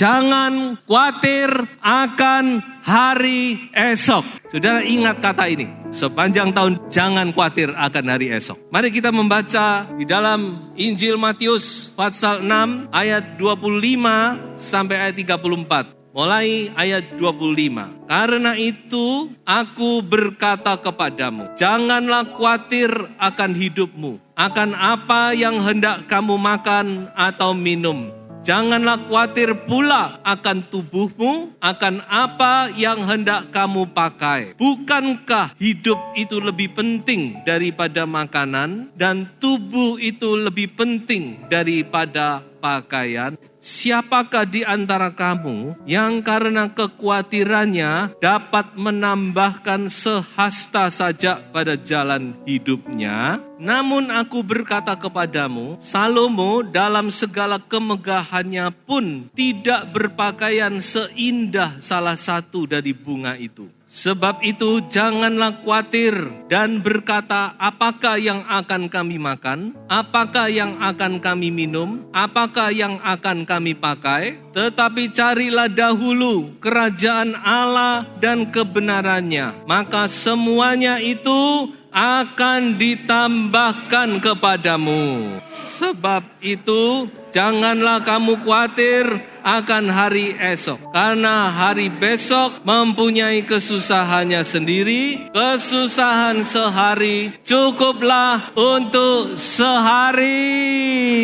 Jangan khawatir akan hari esok. Saudara ingat kata ini. Sepanjang tahun jangan khawatir akan hari esok. Mari kita membaca di dalam Injil Matius pasal 6 ayat 25 sampai ayat 34. Mulai ayat 25. Karena itu aku berkata kepadamu, janganlah khawatir akan hidupmu, akan apa yang hendak kamu makan atau minum. Janganlah khawatir pula akan tubuhmu, akan apa yang hendak kamu pakai. Bukankah hidup itu lebih penting daripada makanan, dan tubuh itu lebih penting daripada pakaian? Siapakah di antara kamu yang karena kekhawatirannya dapat menambahkan sehasta saja pada jalan hidupnya? Namun aku berkata kepadamu, Salomo dalam segala kemegahannya pun tidak berpakaian seindah salah satu dari bunga itu. Sebab itu janganlah khawatir dan berkata, apakah yang akan kami makan? Apakah yang akan kami minum? Apakah yang akan kami pakai? Tetapi carilah dahulu kerajaan Allah dan kebenarannya, maka semuanya itu akan ditambahkan kepadamu. Sebab itu janganlah kamu khawatir akan hari esok, karena hari besok mempunyai kesusahannya sendiri. Kesusahan sehari cukuplah untuk sehari.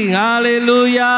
Haleluya.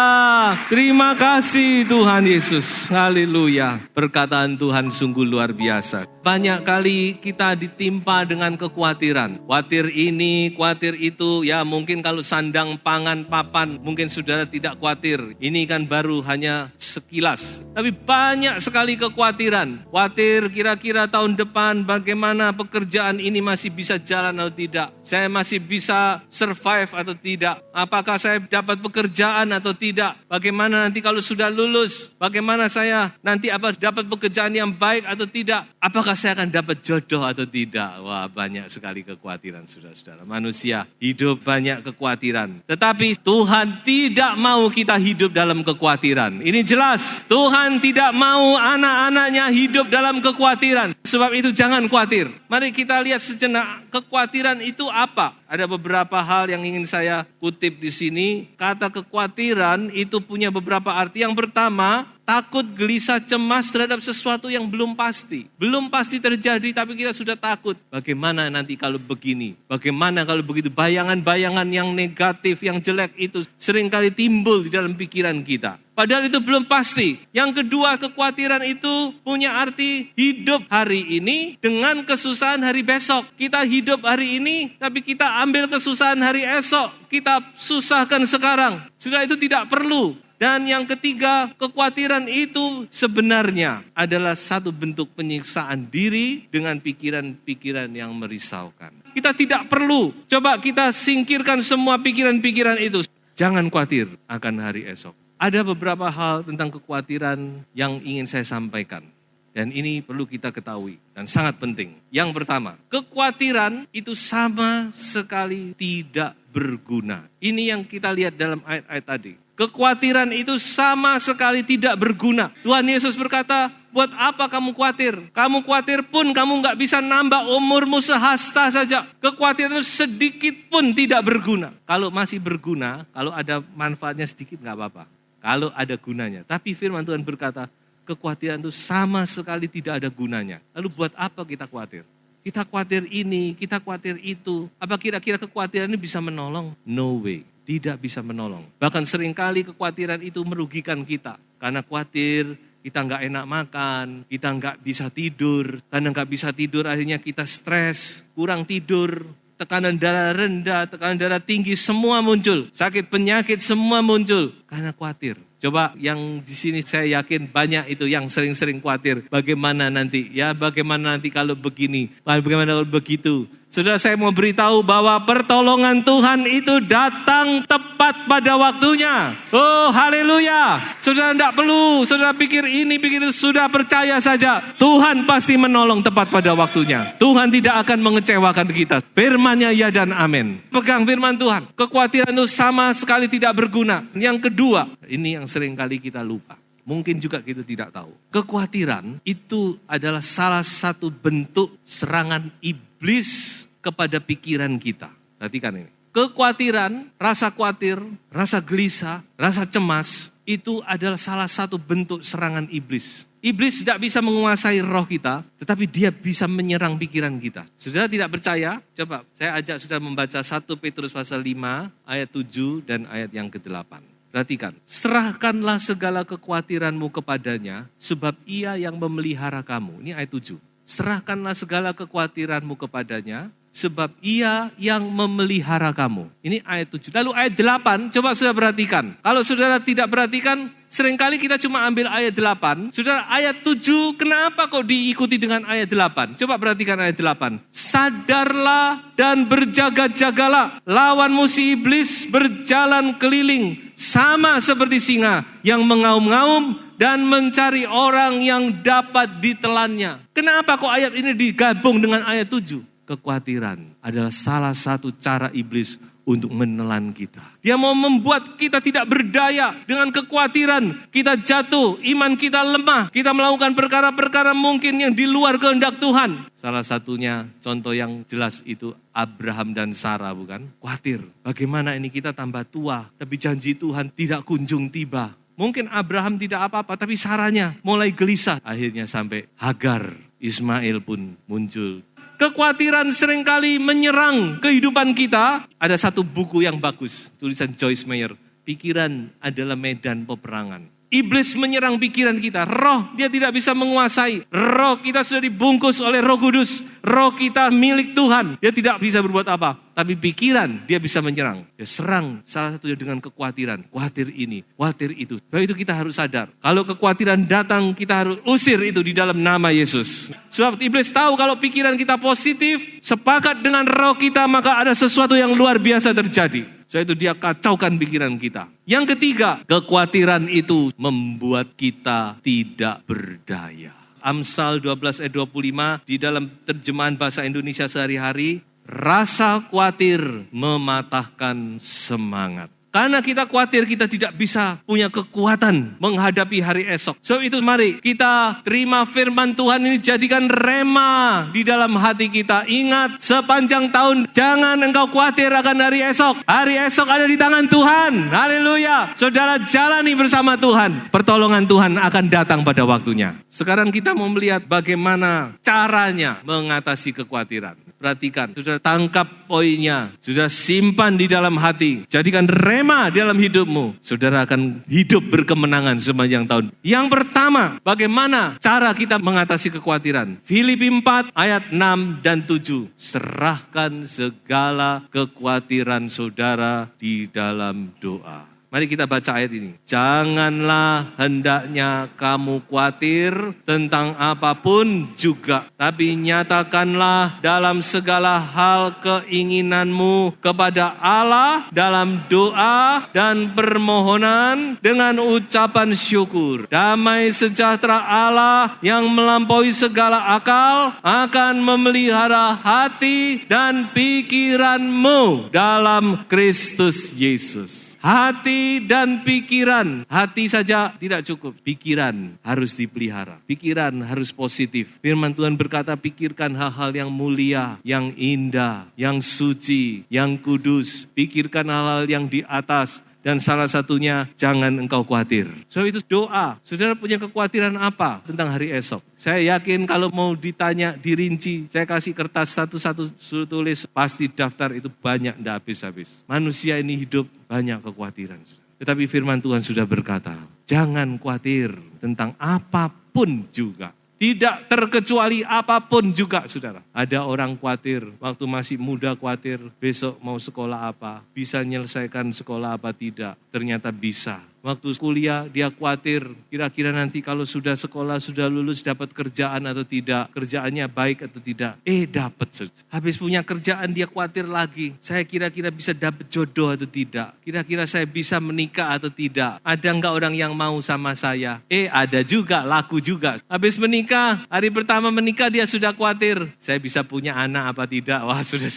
Terima kasih Tuhan Yesus. Haleluya. Perkataan Tuhan sungguh luar biasa. Banyak kali kita ditimpa dengan kekhawatiran. Khawatir ini, khawatir itu. Ya mungkin kalau sandang, pangan, papan, mungkin saudara tidak khawatir. Ini kan baru hanya sekilas. Tapi banyak sekali kekhawatiran. Khawatir kira-kira tahun depan bagaimana pekerjaan ini masih bisa jalan atau tidak. Saya masih bisa survive atau tidak. Apakah saya dapat pekerjaan atau tidak. Bagaimana nanti kalau sudah lulus. Bagaimana saya nanti dapat pekerjaan yang baik atau tidak. Apakah saya akan dapat jodoh atau tidak. Wah, banyak sekali kekhawatiran saudara-saudara. Manusia hidup banyak kekhawatiran. Tetapi Tuhan tidak mau kita hidup dalam kekhawatiran. Ini jelas. Tuhan tidak mau anak-anaknya hidup dalam kekhawatiran. Sebab itu jangan khawatir. Mari kita lihat sejenak kekhawatiran itu apa. Ada beberapa hal yang ingin saya kutip di sini. Kata kekhawatiran itu punya beberapa arti. Yang pertama, takut, gelisah, cemas terhadap sesuatu yang belum pasti. Belum pasti terjadi tapi kita sudah takut. Bagaimana nanti kalau begini? Bagaimana kalau begitu? Bayangan-bayangan yang negatif, yang jelek itu seringkali timbul di dalam pikiran kita. Padahal itu belum pasti. Yang kedua, kekhawatiran itu punya arti hidup hari ini dengan kesusahan hari besok. Kita hidup hari ini tapi kita ambil kesusahan hari esok. Kita susahkan sekarang. Sudah itu tidak perlu. Dan yang ketiga, kekhawatiran itu sebenarnya adalah satu bentuk penyiksaan diri dengan pikiran-pikiran yang merisaukan. Kita tidak perlu, coba kita singkirkan semua pikiran-pikiran itu. Jangan khawatir akan hari esok. Ada beberapa hal tentang kekhawatiran yang ingin saya sampaikan. Dan ini perlu kita ketahui dan sangat penting. Yang pertama, kekhawatiran itu sama sekali tidak berguna. Ini yang kita lihat dalam ayat-ayat tadi. Kekhawatiran itu sama sekali tidak berguna. Tuhan Yesus berkata, buat apa kamu khawatir? Kamu khawatir pun kamu gak bisa nambah umurmu sehasta saja. Kekhawatiran itu sedikit pun tidak berguna. Kalau masih berguna, kalau ada manfaatnya sedikit gak apa-apa. Kalau ada gunanya. Tapi firman Tuhan berkata, kekhawatiran itu sama sekali tidak ada gunanya. Lalu buat apa kita khawatir? Kita khawatir ini, kita khawatir itu. Apa kira-kira kekhawatiran ini bisa menolong? No way. Tidak bisa menolong. Bahkan seringkali kekhawatiran itu merugikan kita. Karena khawatir kita nggak enak makan, kita nggak bisa tidur. Karena nggak bisa tidur akhirnya kita stres, kurang tidur. Tekanan darah rendah, tekanan darah tinggi semua muncul. Sakit penyakit semua muncul. Karena khawatir. Coba yang di sini saya yakin banyak itu yang sering-sering khawatir. Bagaimana nanti? Ya bagaimana nanti kalau begini? Bagaimana kalau begitu? Saudara, saya mau beritahu bahwa pertolongan Tuhan itu datang tepat pada waktunya. Oh, haleluya. Saudara tidak perlu, saudara pikir ini, pikir itu, sudah percaya saja. Tuhan pasti menolong tepat pada waktunya. Tuhan tidak akan mengecewakan kita. Firman-Nya ya dan amin. Pegang firman Tuhan. Kekhawatiran itu sama sekali tidak berguna. Yang kedua, ini yang sering kali kita lupa. Mungkin juga kita tidak tahu. Kekhawatiran itu adalah salah satu bentuk serangan iblis kepada pikiran kita. Perhatikan ini. Kekhawatiran, rasa khawatir, rasa gelisah, rasa cemas, itu adalah salah satu bentuk serangan iblis. Iblis tidak bisa menguasai roh kita, tetapi dia bisa menyerang pikiran kita. Saudara tidak percaya? Coba saya ajak saudara membaca 1 Petrus pasal 5 ayat 7 dan ayat yang ke-8. Perhatikan, serahkanlah segala kekhawatiranmu kepadanya, sebab ia yang memelihara kamu. Ini ayat 7. Serahkanlah segala kekhawatiranmu kepadanya, sebab ia yang memelihara kamu. Ini ayat 7. Lalu ayat 8, coba saudara perhatikan. Kalau saudara tidak perhatikan, seringkali kita cuma ambil ayat 8. Saudara, ayat 7, kenapa kok diikuti dengan ayat 8? Coba perhatikan ayat 8. Sadarlah dan berjaga-jagalah. Lawanmu si iblis berjalan keliling, sama seperti singa yang mengaum-ngaum dan mencari orang yang dapat ditelannya. Kenapa kok ayat ini digabung dengan ayat 7? Kekhawatiran adalah salah satu cara iblis untuk menelan kita. Dia mau membuat kita tidak berdaya dengan kekhawatiran. Kita jatuh, iman kita lemah. Kita melakukan perkara-perkara mungkin yang di luar kehendak Tuhan. Salah satunya contoh yang jelas itu Abraham dan Sarah, bukan? Khawatir, bagaimana ini kita tambah tua, tapi janji Tuhan tidak kunjung tiba. Mungkin Abraham tidak apa-apa, tapi Sarahnya mulai gelisah. Akhirnya sampai Hagar, Ismail pun muncul. Kekhawatiran seringkali menyerang kehidupan kita. Ada satu buku yang bagus, tulisan Joyce Meyer. Pikiran adalah medan peperangan. Iblis menyerang pikiran kita. Roh dia tidak bisa menguasai. Roh kita sudah dibungkus oleh Roh Kudus. Roh kita milik Tuhan. Dia tidak bisa berbuat apa. Tapi pikiran dia bisa menyerang. Dia serang salah satunya dengan kekhawatiran. Khawatir ini, khawatir itu. Sebab itu kita harus sadar. Kalau kekhawatiran datang, kita harus usir itu di dalam nama Yesus. Sebab iblis tahu kalau pikiran kita positif, sepakat dengan roh kita, maka ada sesuatu yang luar biasa terjadi. Sebab itu dia kacaukan pikiran kita. Yang ketiga, kekhawatiran itu membuat kita tidak berdaya. Amsal 12 ayat 25 di dalam terjemahan bahasa Indonesia sehari-hari, rasa khawatir mematahkan semangat. Karena kita khawatir kita tidak bisa punya kekuatan menghadapi hari esok. Sebab itu mari kita terima firman Tuhan ini, jadikan rema di dalam hati kita. Ingat, sepanjang tahun jangan engkau khawatir akan hari esok. Hari esok ada di tangan Tuhan. Haleluya. Saudara jalani bersama Tuhan. Pertolongan Tuhan akan datang pada waktunya. Sekarang kita mau melihat bagaimana caranya mengatasi kekhawatiran. Perhatikan, sudah tangkap poinnya, sudah simpan di dalam hati, jadikan rema di dalam hidupmu. Saudara akan hidup berkemenangan sepanjang tahun. Yang pertama, bagaimana cara kita mengatasi kekhawatiran? Filipi 4 ayat 6 dan 7. Serahkan segala kekhawatiran saudara di dalam doa. Mari kita baca ayat ini. Janganlah hendaknya kamu khawatir tentang apapun juga. Tapi nyatakanlah dalam segala hal keinginanmu kepada Allah dalam doa dan permohonan dengan ucapan syukur. Damai sejahtera Allah yang melampaui segala akal akan memelihara hati dan pikiranmu dalam Kristus Yesus. Hati dan pikiran. Hati saja tidak cukup. Pikiran harus dipelihara. Pikiran harus positif. Firman Tuhan berkata, pikirkan hal-hal yang mulia, yang indah, yang suci, yang kudus. Pikirkan hal-hal yang di atas. Dan salah satunya, jangan engkau khawatir. So itu doa. Saudara punya kekhawatiran apa tentang hari esok? Saya yakin kalau mau ditanya, dirinci, saya kasih kertas satu-satu suruh tulis, pasti daftar itu banyak, tidak habis-habis. Manusia ini hidup banyak kekhawatiran. Tetapi firman Tuhan sudah berkata, jangan khawatir tentang apapun juga. Tidak terkecuali apapun juga, saudara. Ada orang khawatir, waktu masih muda khawatir, besok mau sekolah apa, bisa menyelesaikan sekolah apa tidak. Ternyata bisa. Waktu kuliah dia khawatir, kira-kira nanti kalau sudah sekolah, sudah lulus dapat kerjaan atau tidak. Kerjaannya baik atau tidak. Dapat. Habis punya kerjaan dia khawatir lagi. Saya kira-kira bisa dapat jodoh atau tidak. Kira-kira saya bisa menikah atau tidak. Ada enggak orang yang mau sama saya? Ada juga, laku juga. Habis menikah, hari pertama menikah dia sudah khawatir. Saya bisa punya anak apa tidak? Wah sudah.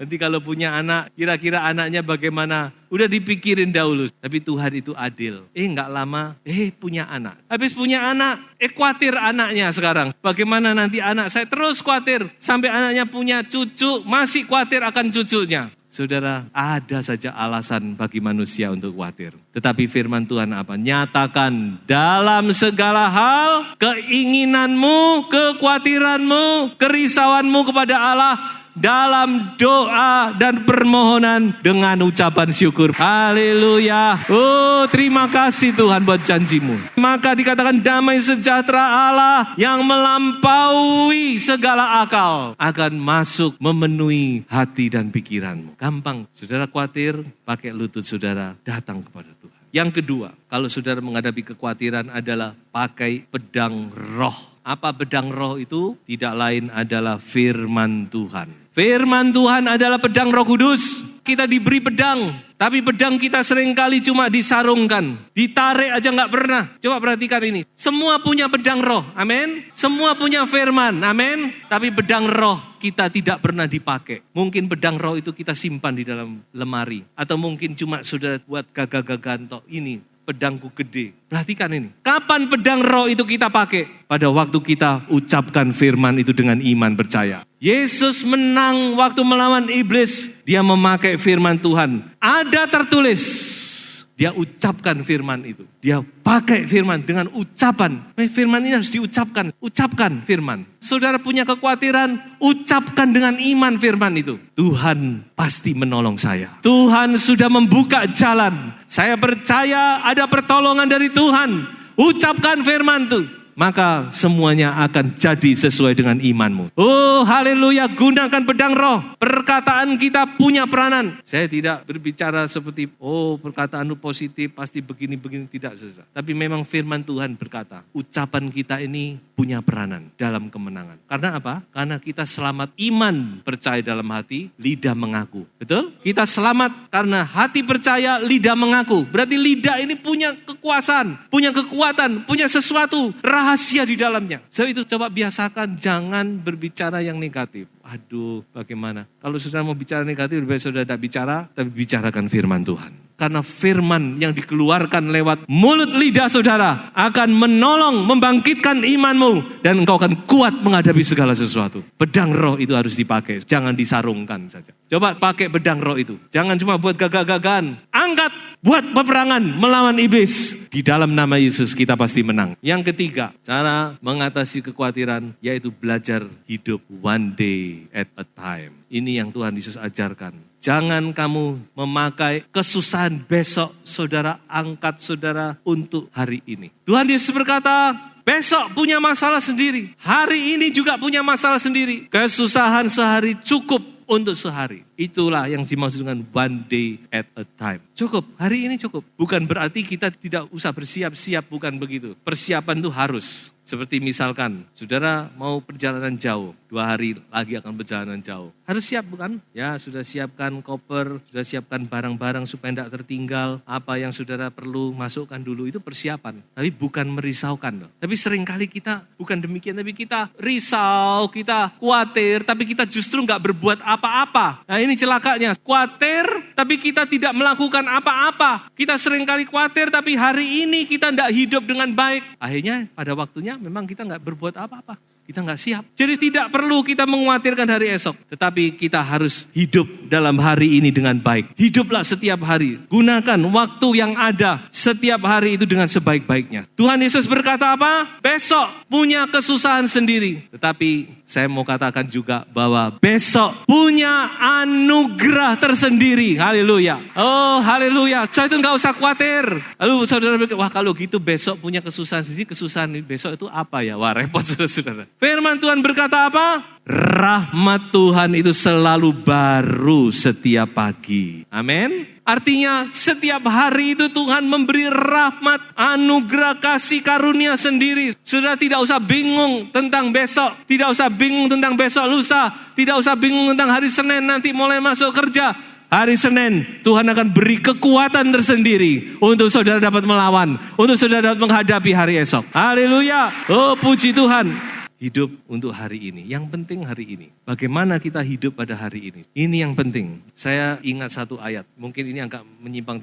Nanti kalau punya anak, kira-kira anaknya bagaimana? Udah dipikirin dahulu. Tapi Tuhan itu adil. Nggak lama, punya anak. Habis punya anak, khawatir anaknya sekarang. Bagaimana nanti anak saya, terus khawatir. Sampai anaknya punya cucu, masih khawatir akan cucunya. Saudara, ada saja alasan bagi manusia untuk khawatir. Tetapi firman Tuhan apa? Nyatakan dalam segala hal keinginanmu, kekhawatiranmu, kerisauanmu kepada Allah dalam doa dan permohonan dengan ucapan syukur. Haleluya. Oh, terima kasih Tuhan buat janjimu. Maka dikatakan damai sejahtera Allah yang melampaui segala akal akan masuk memenuhi hati dan pikiranmu. Gampang. Saudara khawatir, pakai lutut saudara, datang kepada Tuhan. Yang kedua, kalau saudara menghadapi kekhawatiran adalah pakai pedang roh. Apa pedang roh itu? Tidak lain adalah firman Tuhan. Firman Tuhan adalah pedang Roh Kudus. Kita diberi pedang, tapi pedang kita seringkali cuma disarungkan. Ditarik aja gak pernah. Coba perhatikan ini. Semua punya pedang roh, amin. Semua punya firman, amin. Tapi pedang roh kita tidak pernah dipakai. Mungkin pedang roh itu kita simpan di dalam lemari. Atau mungkin cuma sudah buat gagah-gagahan tok ini. Pedangku gede. Perhatikan ini. Kapan pedang roh itu kita pakai? Pada waktu kita ucapkan firman itu dengan iman percaya. Yesus menang waktu melawan iblis. Dia memakai firman Tuhan. Ada tertulis. Dia ucapkan firman itu. Dia pakai firman dengan ucapan. Firman ini harus diucapkan. Ucapkan firman. Saudara punya kekhawatiran, ucapkan dengan iman firman itu. Tuhan pasti menolong saya. Tuhan sudah membuka jalan. Saya percaya ada pertolongan dari Tuhan. Ucapkan firman itu. Maka semuanya akan jadi sesuai dengan imanmu. Oh haleluya, gunakan pedang roh. Perkataan kita punya peranan. Saya tidak berbicara seperti, perkataan lu positif, pasti begini-begini, tidak susah. Tapi memang firman Tuhan berkata, ucapan kita ini punya peranan dalam kemenangan. Karena apa? Karena kita selamat iman percaya dalam hati, lidah mengaku. Betul? Kita selamat karena hati percaya, lidah mengaku. Berarti lidah ini punya kekuasaan, punya kekuatan, punya sesuatu, rahasia di dalamnya. Sebab itu coba biasakan jangan berbicara yang negatif. Aduh, bagaimana? Kalau saudara mau bicara negatif, lebih baik saudara tidak bicara, tapi bicarakan firman Tuhan. Karena firman yang dikeluarkan lewat mulut lidah saudara akan menolong, membangkitkan imanmu. Dan engkau akan kuat menghadapi segala sesuatu. Pedang roh itu harus dipakai, jangan disarungkan saja. Coba pakai pedang roh itu. Jangan cuma buat gagah-gagahan. Angkat, buat peperangan melawan iblis. Di dalam nama Yesus kita pasti menang. Yang ketiga, cara mengatasi kekhawatiran yaitu belajar hidup one day at a time. Ini yang Tuhan Yesus ajarkan. Jangan kamu memakai kesusahan besok, saudara angkat saudara untuk hari ini. Tuhan Yesus berkata, besok punya masalah sendiri. Hari ini juga punya masalah sendiri. Kesusahan sehari cukup untuk sehari. Itulah yang dimaksud dengan one day at a time. Cukup, hari ini cukup. Bukan berarti kita tidak usah bersiap-siap, bukan begitu. Persiapan itu harus. Seperti misalkan, saudara mau perjalanan jauh, 2 hari lagi akan perjalanan jauh. Harus siap bukan? Ya, sudah siapkan koper, sudah siapkan barang-barang supaya tidak tertinggal. Apa yang saudara perlu masukkan dulu, itu persiapan. Tapi bukan merisaukan loh. Tapi seringkali kita bukan demikian, tapi kita risau, kita khawatir, tapi kita justru nggak berbuat apa-apa. Nah ini celakanya, khawatir tapi kita tidak melakukan apa-apa. Kita seringkali khawatir tapi hari ini kita tidak hidup dengan baik. Akhirnya pada waktunya memang kita nggak berbuat apa-apa. Kita nggak siap. Jadi tidak perlu kita mengkhawatirkan hari esok. Tetapi kita harus hidup dalam hari ini dengan baik. Hiduplah setiap hari. Gunakan waktu yang ada setiap hari itu dengan sebaik-baiknya. Tuhan Yesus berkata apa? Besok punya kesusahan sendiri. Tetapi saya mau katakan juga bahwa besok punya anugerah tersendiri. Haleluya. Oh haleluya. Saya itu nggak usah khawatir. Lalu saudara berkata, wah kalau gitu besok punya kesusahan sendiri. Kesusahan besok itu apa ya? Wah repot saudara. Firman Tuhan berkata apa? Rahmat Tuhan itu selalu baru setiap pagi. Amin. Artinya setiap hari itu Tuhan memberi rahmat, anugerah, kasih karunia sendiri. Saudara tidak usah bingung tentang besok. Tidak usah bingung tentang besok lusa. Tidak usah bingung tentang hari Senin nanti mulai masuk kerja. Hari Senin Tuhan akan beri kekuatan tersendiri untuk saudara dapat melawan. Untuk saudara dapat menghadapi hari esok. Haleluya. Oh puji Tuhan. hidup untuk hari ini. Yang penting hari ini. Bagaimana kita hidup pada hari ini. Ini yang penting. Saya ingat satu ayat. Mungkin ini agak menyimpang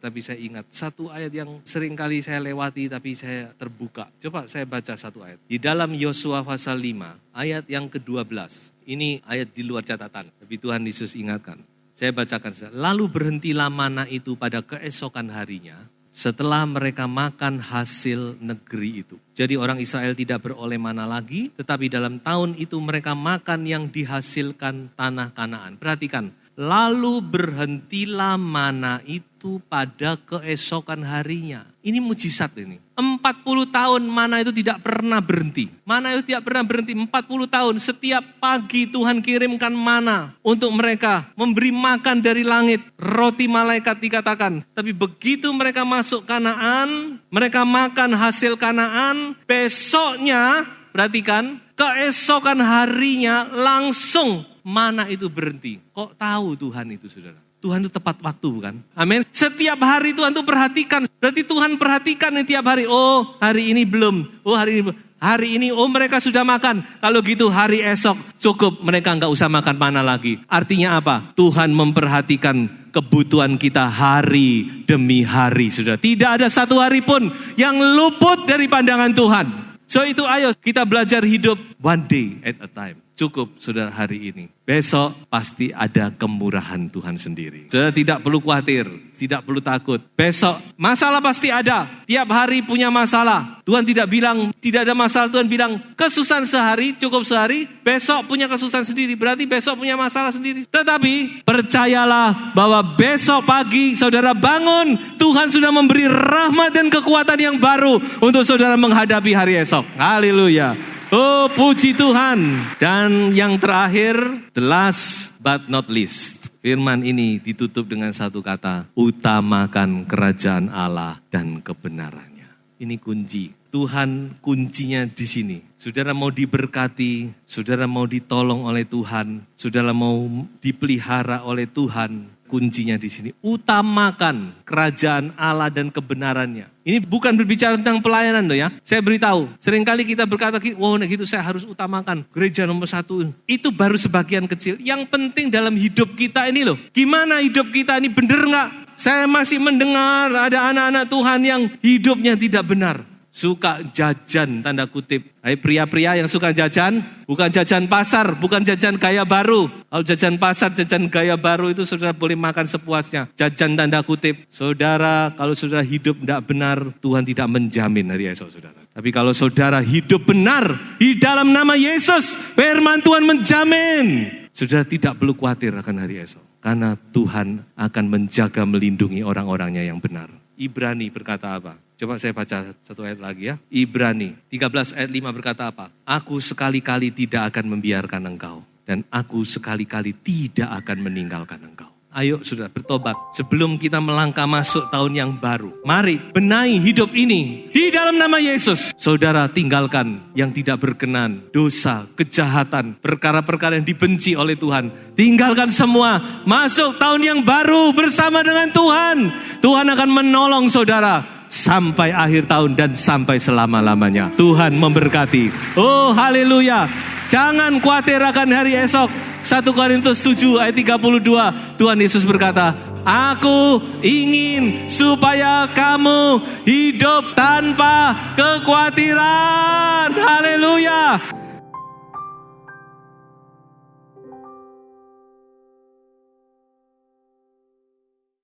tapi saya ingat. Satu ayat yang sering kali saya lewati tapi saya terbuka. Coba saya baca satu ayat. Di dalam Yosua pasal 5 ayat yang ke-12. Ini ayat di luar catatan. Tapi Tuhan Yesus ingatkan. Saya bacakan. Lalu berhentilah mana itu pada keesokan harinya. Setelah mereka makan hasil negeri itu. Jadi orang Israel tidak beroleh mana lagi, tetapi dalam tahun itu mereka makan yang dihasilkan tanah Kanaan. Perhatikan, lalu berhentilah mana itu pada keesokan harinya. Ini mujizat ini. 40 tahun mana itu tidak pernah berhenti. Mana itu tidak pernah berhenti. 40 tahun setiap pagi Tuhan kirimkan mana untuk mereka. Memberi makan dari langit. Roti malaikat dikatakan. Tapi begitu mereka masuk Kanaan. Mereka makan hasil Kanaan. Besoknya, perhatikan, keesokan harinya langsung mana itu berhenti. Kok tahu Tuhan itu, saudara? Tuhan itu tepat waktu, bukan? Amin. Setiap hari Tuhan itu perhatikan. Berarti Tuhan perhatikan nih tiap hari. Oh, hari ini belum. Oh, hari ini belum. Hari ini, oh mereka sudah makan. Kalau gitu hari esok cukup. Mereka enggak usah makan mana lagi. Artinya apa? Tuhan memperhatikan kebutuhan kita hari demi hari, saudara. Tidak ada satu hari pun yang luput dari pandangan Tuhan. So itu ayo kita belajar hidup one day at a time. Cukup saudara hari ini. Besok pasti ada kemurahan Tuhan sendiri. Saudara tidak perlu khawatir, tidak perlu takut. Besok masalah pasti ada. Tiap hari punya masalah. Tuhan tidak bilang tidak ada masalah. Tuhan bilang kesusahan sehari, cukup sehari. Besok punya kesusahan sendiri. Berarti besok punya masalah sendiri. Tetapi percayalah bahwa besok pagi saudara bangun. Tuhan sudah memberi rahmat dan kekuatan yang baru untuk saudara menghadapi hari esok. Haleluya. Oh, puji Tuhan. Dan yang terakhir, the last but not least. Firman ini ditutup dengan satu kata, utamakan kerajaan Allah dan kebenarannya. Ini kunci. Tuhan kuncinya di sini. Saudara mau diberkati, saudara mau ditolong oleh Tuhan, saudara mau dipelihara oleh Tuhan. Kuncinya di sini, utamakan kerajaan Allah dan kebenarannya. Ini bukan berbicara tentang pelayanan loh ya. Saya beritahu, seringkali kita berkata, wow gitu saya harus utamakan gereja nomor 1. Itu baru sebagian kecil. Yang penting dalam hidup kita ini loh. Gimana hidup kita ini benar gak? Saya masih mendengar ada anak-anak Tuhan yang hidupnya tidak benar. Suka jajan, tanda kutip. Hai pria-pria yang suka jajan, bukan jajan pasar, bukan jajan gaya baru. Kalau jajan pasar, jajan gaya baru itu saudara boleh makan sepuasnya. Jajan tanda kutip. Saudara, kalau saudara hidup tidak benar, Tuhan tidak menjamin hari esok saudara. Tapi kalau saudara hidup benar, di dalam nama Yesus, firman Tuhan menjamin. Saudara tidak perlu khawatir akan hari esok. Karena Tuhan akan menjaga melindungi orang-orangnya yang benar. Ibrani berkata apa? Coba saya baca satu ayat lagi ya. Ibrani 13 ayat 5 berkata apa? Aku sekali-kali tidak akan membiarkan engkau. Dan aku sekali-kali tidak akan meninggalkan engkau. Ayo sudah bertobat sebelum kita melangkah masuk tahun yang baru. Mari benahi hidup ini di dalam nama Yesus. Saudara tinggalkan yang tidak berkenan, dosa, kejahatan, perkara-perkara yang dibenci oleh Tuhan. Tinggalkan semua, masuk tahun yang baru bersama dengan Tuhan. Tuhan akan menolong saudara sampai akhir tahun dan sampai selama-lamanya. Tuhan memberkati. Oh haleluya. Jangan khawatir akan hari esok. 1 Korintus 7 ayat 32. Tuhan Yesus berkata, aku ingin supaya kamu hidup tanpa kekhawatiran. Haleluya.